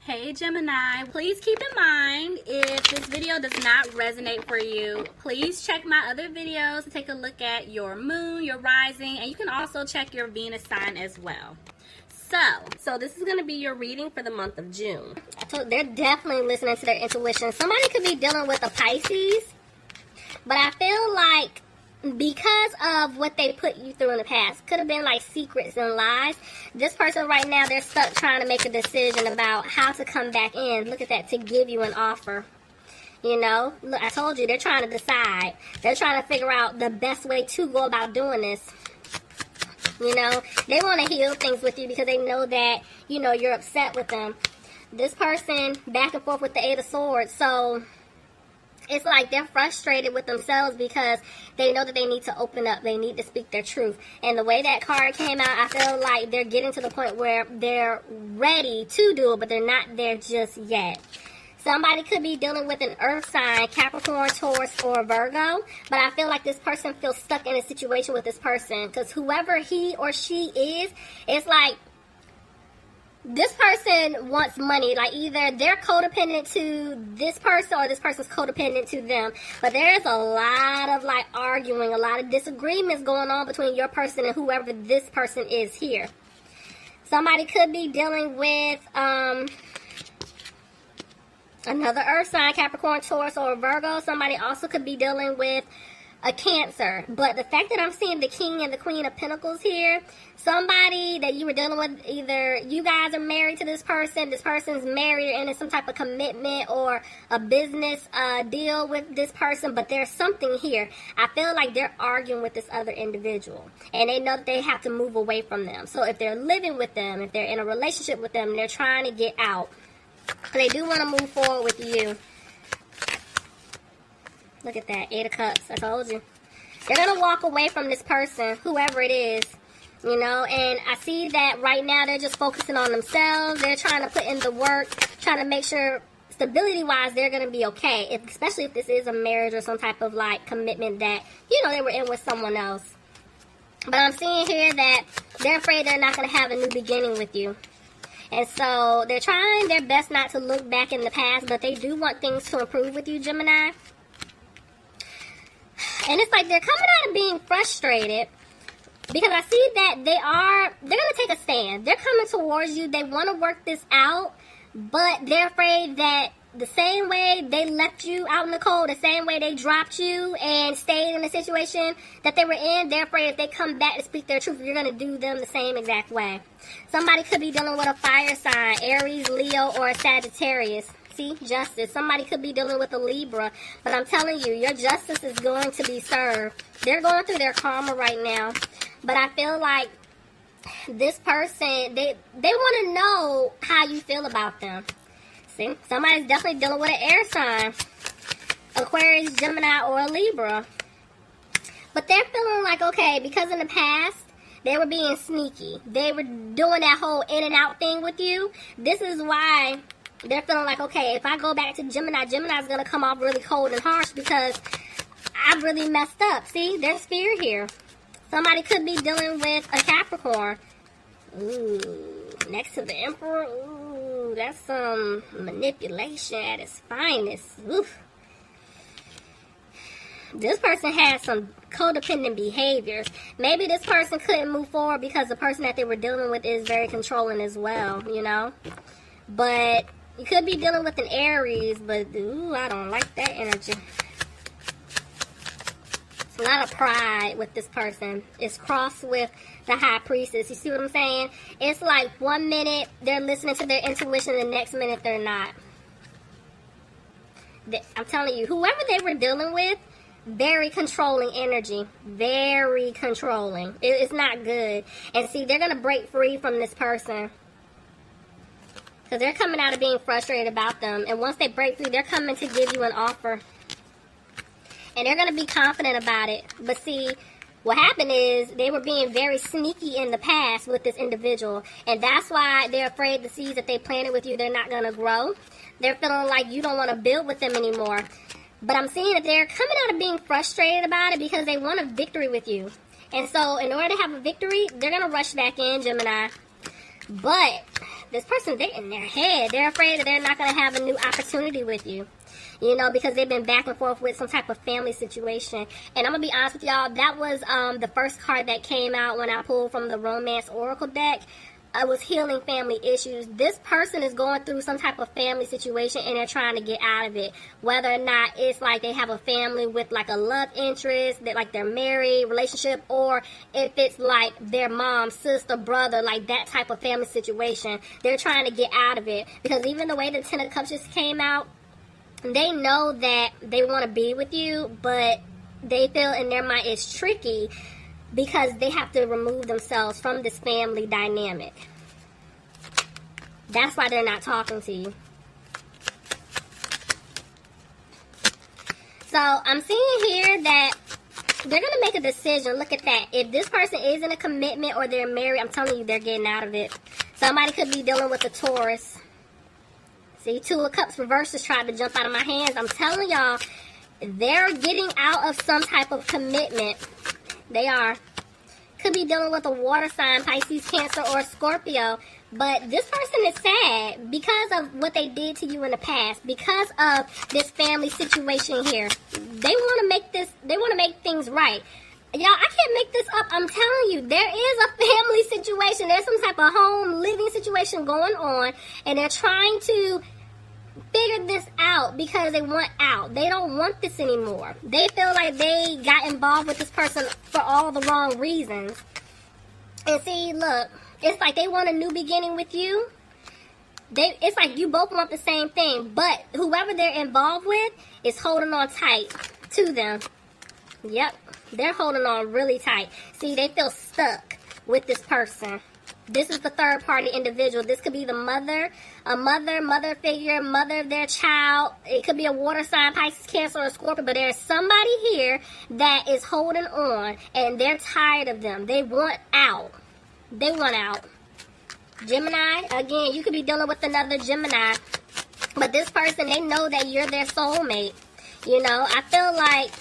Hey Gemini, please keep in mind if this video does not resonate for you, please check my other videos to take a look at your moon, your rising, and you can also check your Venus sign as well. So this is going to be your reading for the month of June. They're definitely listening to their intuition. Somebody could be dealing with a Pisces, but I feel like because of what they put you through in the past, could have been like secrets and lies. This person right now, they're stuck trying to make a decision about how to come back in. Look at that, to give you an offer. You know, look, I told you, they're trying to decide. They're trying to figure out the best way to go about doing this. You know, they want to heal things with you because they know that, you know, you're upset with them. This person, back and forth with the Eight of Swords. So it's like they're frustrated with themselves because they know that they need to open up. They need to speak their truth. And the way that card came out, I feel like they're getting to the point where they're ready to do it, but they're not there just yet. Somebody could be dealing with an earth sign, Capricorn, Taurus, or Virgo. But I feel like this person feels stuck in a situation with this person. Because whoever he or she is, it's like this person wants money. Like either they're codependent to this person or this person's codependent to them. But there's a lot of like arguing, a lot of disagreements going on between your person and whoever this person is here. Somebody could be dealing with another earth sign, Capricorn, Taurus, or Virgo. Somebody also could be dealing with a Cancer. But the fact that I'm seeing the King and the Queen of Pentacles here, somebody that you were dealing with, either you guys are married to this person's married and in some type of commitment or a business deal with this person, but there's something here. I feel like they're arguing with this other individual, and they know that they have to move away from them. So if they're living with them, if they're in a relationship with them, they're trying to get out. They do want to move forward with you. Look at that, Eight of Cups. I told you. They're going to walk away from this person, whoever it is. You know, and I see that right now they're just focusing on themselves. They're trying to put in the work, trying to make sure stability-wise they're going to be okay. Especially if this is a marriage or some type of like commitment that, you know, they were in with someone else. But I'm seeing here that they're afraid they're not going to have a new beginning with you. And so they're trying their best not to look back in the past, but they do want things to improve with you, Gemini. And it's like they're coming out of being frustrated because I see that they're going to take a stand. They're coming towards you. They want to work this out, but they're afraid that the same way they left you out in the cold, the same way they dropped you and stayed in the situation that they were in, they're afraid if they come back to speak their truth, you're going to do them the same exact way. Somebody could be dealing with a fire sign, Aries, Leo, or a Sagittarius. See, justice. Somebody could be dealing with a Libra, but I'm telling you, your justice is going to be served. They're going through their karma right now, but I feel like this person, they want to know how you feel about them. See, somebody's definitely dealing with an air sign, Aquarius, Gemini, or a Libra. But they're feeling like, okay, because in the past, they were being sneaky. They were doing that whole in and out thing with you. This is why they're feeling like, okay, if I go back to Gemini, Gemini's going to come off really cold and harsh because I've really messed up. See, there's fear here. Somebody could be dealing with a Capricorn. Ooh, next to the Emperor. Ooh, that's some manipulation at its finest. Oof. This person has some codependent behaviors. Maybe this person couldn't move forward because the person that they were dealing with is very controlling as well, you know. But you could be dealing with an Aries, but ooh, I don't like that energy. It's a lot of pride with this person. It's crossed with the High Priestess. You see what I'm saying? It's like 1 minute they're listening to their intuition, the next minute they're not. I'm telling you, whoever they were dealing with, very controlling energy. Very controlling. It's not good. And see, they're going to break free from this person. Because they're coming out of being frustrated about them. And once they break through, they're coming to give you an offer. And they're going to be confident about it. But see, what happened is they were being very sneaky in the past with this individual. And that's why they're afraid the seeds that they planted with you, they're not going to grow. They're feeling like you don't want to build with them anymore. But I'm seeing that they're coming out of being frustrated about it because they want a victory with you. And so in order to have a victory, they're going to rush back in, Gemini. But This person, they're in their head. They're afraid that they're not going to have a new opportunity with you. You know, because they've been back and forth with some type of family situation. And I'm going to be honest with y'all, that was the first card that came out when I pulled from the Romance Oracle deck. I was healing family issues. This person is going through some type of family situation and they're trying to get out of it. Whether or not it's like they have a family with like a love interest, that like they're married, relationship, or if it's like their mom, sister, brother, like that type of family situation. They're trying to get out of it. Because even the way the Ten of Cups just came out, they know that they want to be with you, but they feel in their mind it's tricky because they have to remove themselves from this family dynamic. That's why they're not talking to you. So I'm seeing here that they're going to make a decision. Look at that. If this person is in a commitment or they're married, I'm telling you, they're getting out of it. Somebody could be dealing with a Taurus. See, Two of Cups reversed just tried to jump out of my hands. I'm telling y'all, they're getting out of some type of commitment. They are. Could be dealing with a water sign, Pisces, Cancer, or Scorpio. But this person is sad because of what they did to you in the past. Because of this family situation here. They want to make things right. Y'all, I can't make this up. I'm telling you, there is a family situation. There's some type of home living situation going on. And they're trying to figure this out because they want out. They don't want this anymore. They feel like they got involved with this person for all the wrong reasons. And see, look, it's like they want a new beginning with you. It's like you both want the same thing, but whoever they're involved with is holding on tight to them. Yep, they're holding on really tight. See, they feel stuck with this person. This is the third party individual. This could be the mother, a mother figure, mother of their child. It could be a water sign, Pisces, Cancer, or Scorpio. But there's somebody here that is holding on and they're tired of them. They want out. They want out. Gemini, again, you could be dealing with another Gemini. But this person, they know that you're their soulmate. You know, I feel like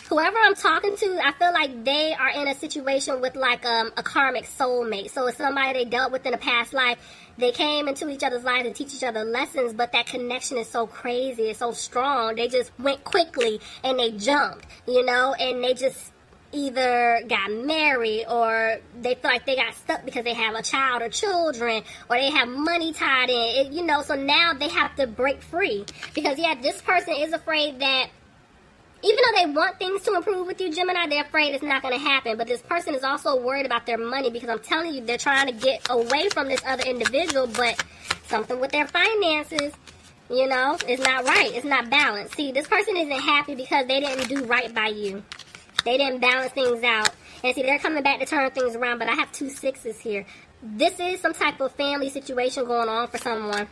whoever I'm talking to, I feel like they are in a situation with like a karmic soulmate. So it's somebody they dealt with in a past life. They came into each other's lives and teach each other lessons, but that connection is so crazy, it's so strong. They just went quickly and they jumped, you know, and they just either got married or they feel like they got stuck because they have a child or children or they have money tied in, you know, so now they have to break free. Because, yeah, this person is afraid that even though they want things to improve with you, Gemini, they're afraid it's not going to happen. But this person is also worried about their money because I'm telling you, they're trying to get away from this other individual, but something with their finances, you know, is not right. It's not balanced. See, this person isn't happy because they didn't do right by you. They didn't balance things out. And see, they're coming back to turn things around, but I have 2 6s here. This is some type of family situation going on for someone.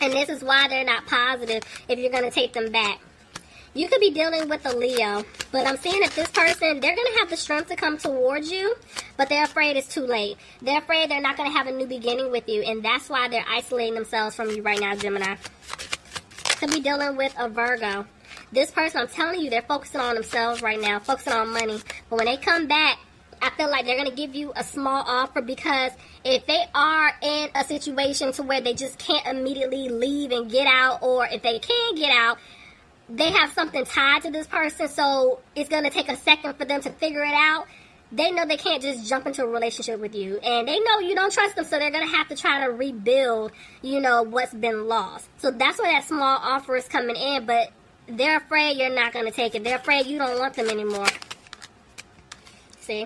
And this is why they're not positive if you're going to take them back. You could be dealing with a Leo, but I'm seeing that this person, they're going to have the strength to come towards you, but they're afraid it's too late. They're afraid they're not going to have a new beginning with you, and that's why they're isolating themselves from you right now, Gemini. Could be dealing with a Virgo. This person, I'm telling you, they're focusing on themselves right now, focusing on money. But when they come back, I feel like they're going to give you a small offer because if they are in a situation to where they just can't immediately leave and get out, or if they can get out, they have something tied to this person, so it's going to take a second for them to figure it out. They know they can't just jump into a relationship with you, and they know you don't trust them, so they're going to have to try to rebuild, you know, what's been lost. So that's where that small offer is coming in, but they're afraid you're not going to take it. They're afraid you don't want them anymore. See?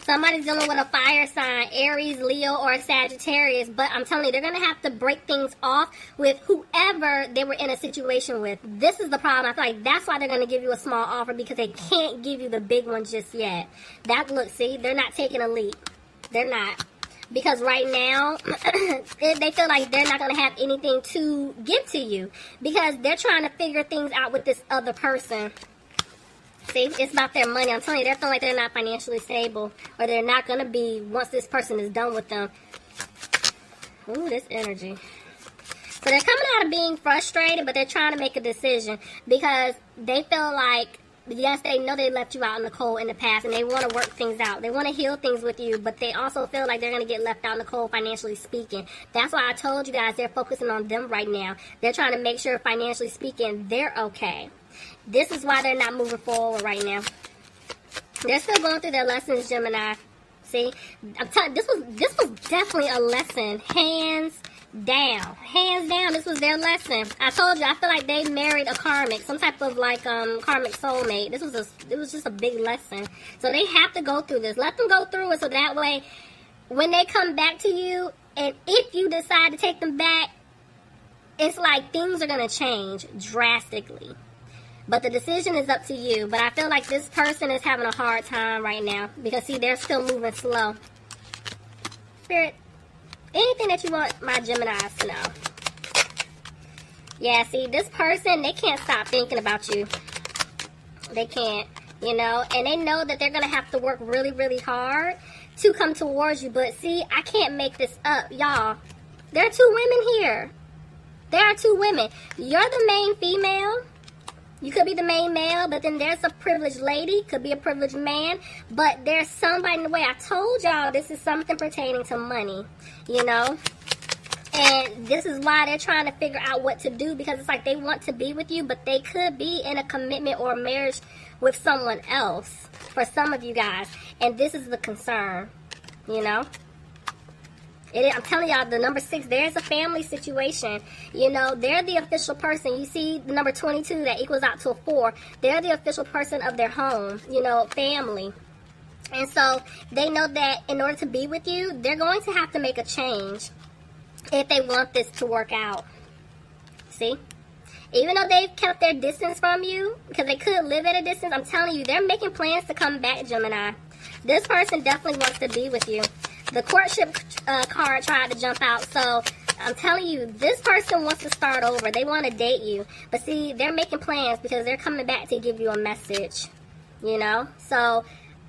Somebody's dealing with a fire sign, Aries, Leo, or Sagittarius. But I'm telling you, they're going to have to break things off with whoever they were in a situation with. This is the problem. I feel like that's why they're going to give you a small offer, because they can't give you the big one just yet. Look, see, they're not taking a leap. They're not. Because right now, they feel like they're not going to have anything to give to you. Because they're trying to figure things out with this other person. See, it's about their money. I'm telling you, they're feeling like they're not financially stable. Or they're not going to be once this person is done with them. Ooh, this energy. So they're coming out of being frustrated, but they're trying to make a decision. Because they feel like Yes, they know they left you out in the cold in the past, and they want to work things out. They want to heal things with you, but they also feel like they're going to get left out in the cold financially speaking. That's why I told you guys they're focusing on them right now. They're trying to make sure financially speaking they're okay. This is why they're not moving forward right now. They're still going through their lessons, Gemini. See, I'm telling this was definitely a lesson, hands down. This was their lesson. I told you, I feel like they married a karmic, some type of like karmic soulmate. It was just a big lesson. So they have to go through this. Let them go through it, so that way when they come back to you, and if you decide to take them back, it's like things are gonna change drastically. But the decision is up to you. But I feel like this person is having a hard time right now, because see, they're still moving slow. Spirit, anything that you want my Geminis to know. Yeah, see, this person, they can't stop thinking about you. They can't, you know. And they know that they're going to have to work really, really hard to come towards you. But see, I can't make this up, y'all. There are two women here. There are two women. You're the main female. You could be the main male, but then there's a privileged lady, could be a privileged man, but there's somebody in the way. I told y'all this is something pertaining to money, you know? And this is why they're trying to figure out what to do, because it's like they want to be with you, but they could be in a commitment or a marriage with someone else for some of you guys. And this is the concern, you know? I'm telling y'all, the number 6, there's a family situation. You know, they're the official person. You see the number 22 that equals out to a 4. They're the official person of their home, you know, family. And so they know that in order to be with you, they're going to have to make a change if they want this to work out. See? Even though they've kept their distance from you, because they could live at a distance, I'm telling you, they're making plans to come back, Gemini. This person definitely wants to be with you. The courtship card tried to jump out, so I'm telling you, this person wants to start over. They want to date you. But see, they're making plans because they're coming back to give you a message, you know? So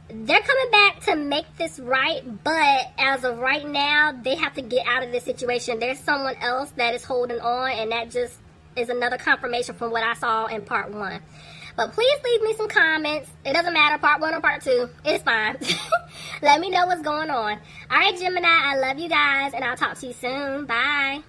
they're coming back to make this right, but as of right now, they have to get out of this situation. There's someone else that is holding on, and that just is another confirmation from what I saw in part 1. But please leave me some comments. It doesn't matter, part 1 or part 2. It's fine. Let me know what's going on. All right, Gemini, I love you guys, and I'll talk to you soon. Bye.